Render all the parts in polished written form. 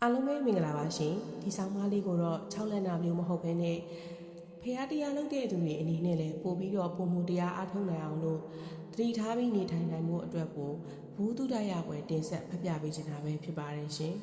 အားလုံးပဲမင်္ဂလာပါရှင်ဒီဆောင်မလေးကိုတော့6လက်နာမျိုးမဟုတ်ဘဲနဲ့ဖះတရားလုပ်တဲ့သူတွေအနေနဲ့လည်းပို့ပြီးတော့ပုံမှုတရားအားထုတ်နိုင်အောင်လို့တတိထားပြီးနေထိုင်နိုင်မှုအတွက်ကိုဘူးတုဒရပွဲတင်ဆက်ဖျက်ပြပေးချင်တာပဲဖြစ်ပါတယ်ရှင်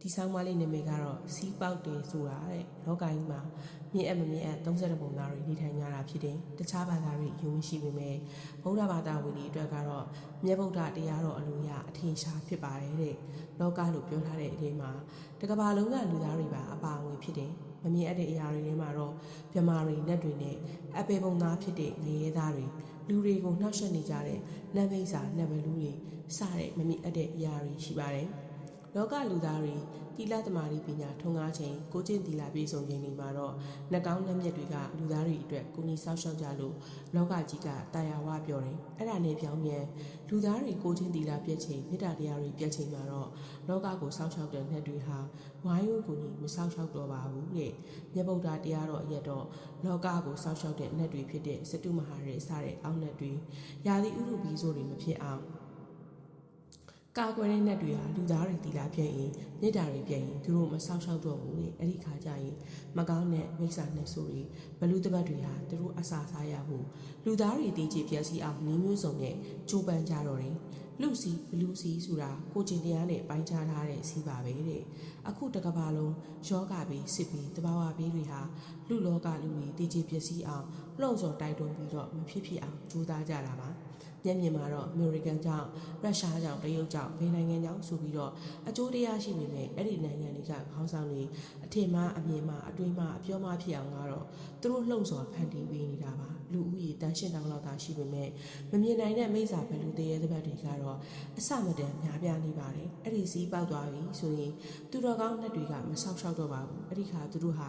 ဒီဆောင်မလေးနာမည်ကတော့စီးပေါက်တယ်ဆိုတာတဲ့လောကကြီးမှာမြင့်အပ်မမြင့်အပ်32ပုံသားတွေနေထိုင်ကြတာဖြစ်တယ်တခြားဘာသာတွေယူမရှိပေမဲ့ဗုဒ္ဓဘာသာဝင်တွေအတွက်ကတော့မြတ်ဗုဒ္ဓတရားတော်အလိုရအထင်ရှားဖြစ်ပါတယ်တဲ့လောကလို့ပြောထားတဲ့အချိန်မှာတကဘာလုံးကလူသားတွေပါအပါအဝင်ဖြစ်တယ်မမြင်အပ်တဲ့အရာတွေထဲမှာတော့မြမာတွေနဲ့တွေနဲ့အပေပုံသားဖြစ်တဲ့ငရဲသားတွေလူတွေကိုနှောက်ယှက်နေကြတဲ့နတ်မိတ်စာနတ်ဘလူတွေစတဲ့မမြင်အပ်တဲ့အရာတွေရှိပါတယ်လောကလူသားတွေတိလသမารီပညာထုံကားချိန်ကိုကျင့်တီလာပြေဆုံးခြင်းတွေမှာတော့နှကောင်းနှမျက်တွေကလူသားတွေအတွက်ကိုကြီးဆောက်ရှောက်ကြလို့လောကကြီးကတာယာဝပြောတယ်အဲ့ဒါနဲ့ပြောင်းပြန်လူသားတွေကိုကျင့်တီလာပြည့်ချိန်မေတ္တာတရားတွေပြည့်ချိန်မှာတော့လောကကိုဆောက်ရှောက်တဲ့နှက်တွေဟာဝိုင်းဝန်းကိုကြီးမဆောက်ရှောက်တော့ပါဘူးတဲ့မြတ်ဗုဒ္ဓတရားတော်အရက်တော့လောကကိုဆောက်ရှောက်တဲ့နှက်တွေဖြစ်တဲ့စတုမဟာရေစတဲ့အောက်နှက်တွေယာတိဥရုပီဆိုတွေမဖြစ်အောင်ကာကွယ်တဲ့နှက်တွေဟာလူသားတွေတီလာပြည့်ရင်မြစ်တာတွေပြည့်ရင်သူတို့မဆောက်ရှောက်တော့ဘူးလေအဲ့ဒီခါကျရင်မကောင်းတဲ့မိစ္ဆာနှက်ဆိုတွေဘလူတပတ်တွေဟာသူတို့အစာစားရဖို့လူသားတွေတည်ကြည်ပြည့်စည်အောင်နည်းမျိုးစုံနဲ့ကြိုးပမ်းကြတော့တယ်လူစီဘလူစီဆိုတာကိုကျင်တရားနဲ့ပိုင်းခြားထားတဲ့စီးပါပဲတဲ့အခုတကဘာလုံးယောဂပြီးစစ်ပြီးတဘာဝပြီးတွေဟာလူလောကလူတွေတည်ကြည်ပြည့်စည်အောင်လှုံ့ဆော်တိုက်တွန်းပြီးတော့မဖြစ်ဖြစ်အောင်ကြိုးစားကြတာပါမျက်မြင်မှာတော့အမေရိကန်ကြောင့်ရုရှားကြောင့်တရုတ်ကြောင့်ဘယ်နိုင်ငံကြောင့်ဆိုပြီးတော့အကျိုးတရားရှိပေမဲ့အဲ့ဒီနိုင်ငံတွေကခေါင်းဆောင်တွေအထင်မှားအမြင်မှာအတွေးမှာအပြောမှားဖြစ်အောင်ကတော့သူတို့လှုံ့ဆော်ဖန်တီးပေးနေတာပါလူဦးရေတန်ရှင်းတောင်လောက်သာရှိပေမဲ့မမြင်နိုင်တဲ့မိစ္ဆာဘလူတရေသဘက်တွေကတော့အစမတန်များပြားနေပါတယ်အဲ့ဒီစီးပေါက်သွားပြီဆိုရင်သူတော်ကောင်းနှက်တွေကမဆောက်ရှောက်တော့ပါဘူးအဲ့ဒီခါသူတို့ဟာ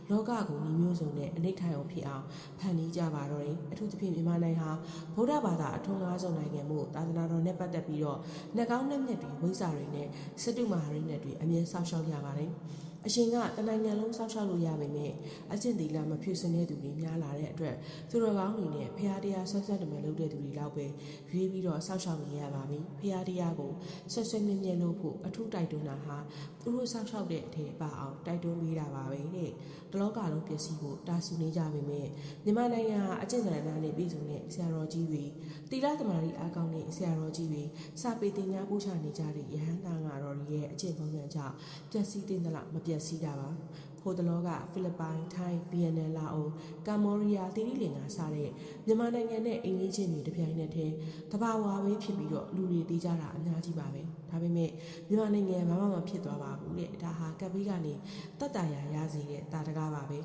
လောကကိုညီမျိုးစုံနဲ့အနိဋ္ဌာယုံဖြစ်အောင်ဖန်တီးကြပါတော့တယ်အထူးသဖြင့်မြန်မာနိုင်ငံဟာဗုဒ္ဓဘာသာအထွန်းကားဆုံးနိုင်ငံမှုသာသနာတော်နဲ့ပတ်သက်ပြီးတော့နှက်ကောင်းနှက်မြက်တွေဝိဇ္ဇာတွေနဲ့စတုမဟာရိနဲ့တွေအမြဲဆောက်ရှောက်ရပါတယ်အရှင်ကတနိုင်ငံလုံးဆောက်ရှောက်လို့ရပါမယ်အကျင့်သီလမဖြူစင်တဲ့သူတွေများလာတဲ့အတွက်သူတော်ကောင်းတွေနဲ့ဖရာတရားဆွတ်ဆွတ်တမယ်လုပ်တဲ့သူတွေလောက်ပဲရွေးပြီးတော့ဆောက်ရှောက်နေရပါပြီဖရာတရားကိုဆွတ်ဆွတ်မြင့်မြင့်လုပ်ဖို့အထူးတိုက်တွန်းတာဟာသူတို့ဆောက်ရှောက်တဲ့အထည်ပါအောင်တိုက်တွန်းပေးတာပါပဲတဲ့တလောကလုံးပျက်စီးဖို့တာဆူနေကြပါမယ်မြန်မာနိုင်ငံဟာအကျင့်စရဏနဲ့ပြည်စုံတဲ့ဆရာတော်ကြီးတွေတိလသမารီအားကောင်းတဲ့ဆရာတော်ကြီးတွေစာပေတင်ညာပို့ချနေကြတဲ့ယဟန်သားငါတော်ရဲ့အကျင့်ပုံစံကြောင့်ပျက်စီးတဲ့လားမပျက်စီးတာပါဟိုတလောကဖိလစ်ပိုင်ထိုင်းဗီယက်နမ်လာအိုကမ္ဘောဒီးယားတိရိလင်္ကာစတဲ့မြန်မာနိုင်ငံနဲ့အိမ်ကြီးချင်းတွေတပြိုင်နက်တည်းတဘာဝပဲဖြစ်ပြီးတော့လူတွေတီးကြတာအများကြီးပါပဲဒါပေမဲ့မြန်မာနိုင်ငံဘာမှမဖြစ်သွားပါဘူးတဲ့ဒါဟာကပ်ဘေးကနေတတ်တာရစေတဲ့တာတကားပါပဲ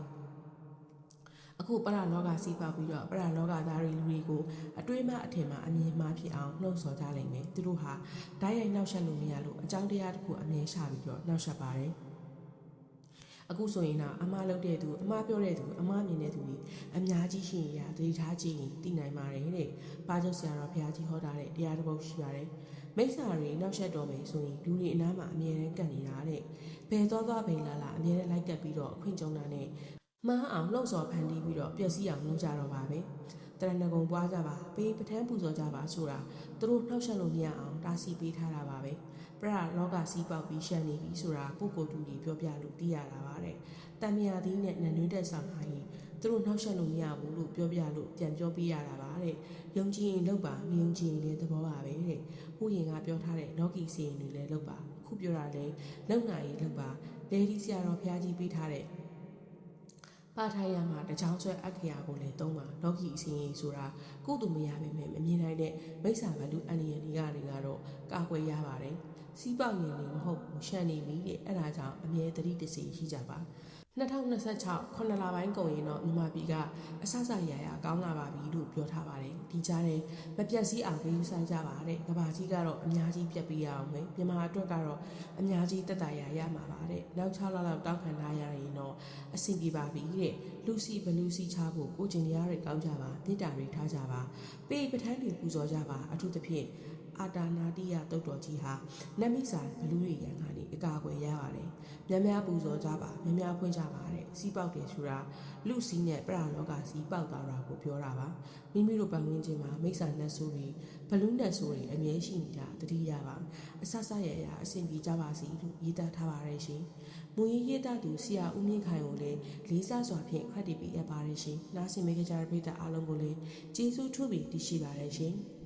အခုပရလောကစီးပေါက်ပြီးတော့ပရလောကသားတွေလူတွေကိုအတွေးမှအထင်မှအမြင်မှဖြစ်အောင်နှုတ်ဆော်ကြလိမ့်မယ်သူတို့ဟာဓာတ်ရိုက်နှောက်ယှက်လို့မရလို့အကြောင်းတရားတစ်ခုအမြင်ရှာပြီးတော့နှောက်ယှက်ပါတယ်အခုဆိုရင်တော့အမားလုပ်တဲ့သူအမားပြောတဲ့သူအမားမြင်တဲ့သူတွေအများကြီးရှိရင်သတိထားကြည့်ရင်သိနိုင်ပါတယ်တဲ့။ပါချုပ်ဆရာတော်ဘုရားကြီးဟောတာတဲ့တရားတစ်ပုဒ်ရှိပါတယ်။မိစ္ဆာတွေနောက်ဆက်တော်မယ်ဆိုရင်လူတွေအနားမှာအမြဲတမ်းကပ်နေတာတဲ့။ဘယ်သွားဘယ်လာအမြဲတမ်းလိုက်ကပ်ပြီးတော့အခွင့်ကြုံတာနဲ့မှားအောင်လှုပ်ဆော်ဖန်တီးပြီးတော့ပျက်စီးအောင်လုပ်ကြတော့ပါပဲ။တရဏဂုံပွားကြပါပေးပဋ္ဌာန်းပူဇော်ကြပါဆိုတာသူတို့နှောက်ယှက်လို့မရအောင်တားဆီးပေးထားတာပါပဲ။ပရလောကစီးပေါက်ပြီးရှမ်းနေပြီဆိုတာပုဂ္ဂိုလ်တူကြီးပြောပြလို့သိရတာပါတဲ့။တန်မြာသီးနဲ့နံနွေးတက်ဆောင်ထားရင်သူတို့နှောက်ယှက်လို့မရဘူးလို့ပြောပြလို့ပြန်ပြောပြရတာပါတဲ့။ယုံကြည်ရင်လုပ်ပါမယုံကြည်ရင်လည်းသဘောပါပဲတဲ့။ဟိုရင်ကပြောထားတဲ့လောကီစီရင်တွေလည်းလုပ်ပါအခုပြောတာလည်းလုံနိုင်ရင်လုပ်ပါလေဒီဆရာတော်ဘုရားကြီးပေးထားတဲ့ပါထိုင်ရမှာတကြောင်ဆွဲအခရာကိုလည်းသုံးပါလောကီအစင်းကြီးဆိုတာကိုယ်သူမရပါမယ်မမြင်နိုင်တဲ့မိစ္ဆာဗလူအန်ဒီယန်တွေကတော့ကာကွယ်ရပါတယ်စီးပေါက်ရင်လည်းမဟုတ်ဘူးရှမ်းနေပြီတဲ့အဲ့ဒါကြောင့်အမြဲတတိတစီရှိကြပါ2026 9လပိုင်းကုန်ရင်တော့မြန်မာပြည်ကအဆအရာကောင်းလာပါပြီလို့ပြောထားပါတယ်ဒီကြားထဲမပြတ်စည်းအောင်ဂရုစိုက်ကြပါတဲ့ကဘာကြီးကတော့အများကြီးပြတ်ပေးရအောင်ပဲမြန်မာအတွက်ကတော့အများကြီးတက်တာရမှာပါတဲ့နောက်6လလောက်တောက်ခံထားရရင်တော့အဆင်ပြေပါပြီတဲ့လူစီဘလူစီချဖို့ကိုကျင်တရားတွေကောင်းကြပါမေတ္တာတွေထားကြပါပေးပဋ္ဌာန်းတွေပူဇော်ကြပါအထူးသဖြင့် အာတာနာတိယတုတ်တော်ကြီးဟာနတ်မိစာဘလူတွေရန်ကနေအကာအကွယ်ရပါတယ်။များများပူဇော်ကြပါများများဖွင့်ကြပါတဲ့စီးပေါက်တယ်ဆိုတာလူစီးနဲ့ပရလောကစီးပေါက်သွားတာကိုပြောတာပါ။မိမိတို့ပတ်ဝန်းကျင်မှာမိစ္ဆာနှက်ဆိုးတွေဘလူးနှက်ဆိုးတွေအမြဲရှိနေတာတတိယပါအဆဆရရအဆင်ပြေကြပါစီလို့ရေးသားထားပါတယ်ရှင်။မူရင်းရေးသားသူဆရာဦးမြင့်ခိုင်ကိုလည်းလေးစားစွာဖြင့်ခရစ်တီပေးအပ်ပါတယ်ရှင်။နားဆင်မိကြတဲ့ပရိသတ်အားလုံးကိုလည်းကျေးဇူးထူးပြီးတည်ရှိပါတယ်ရှင်။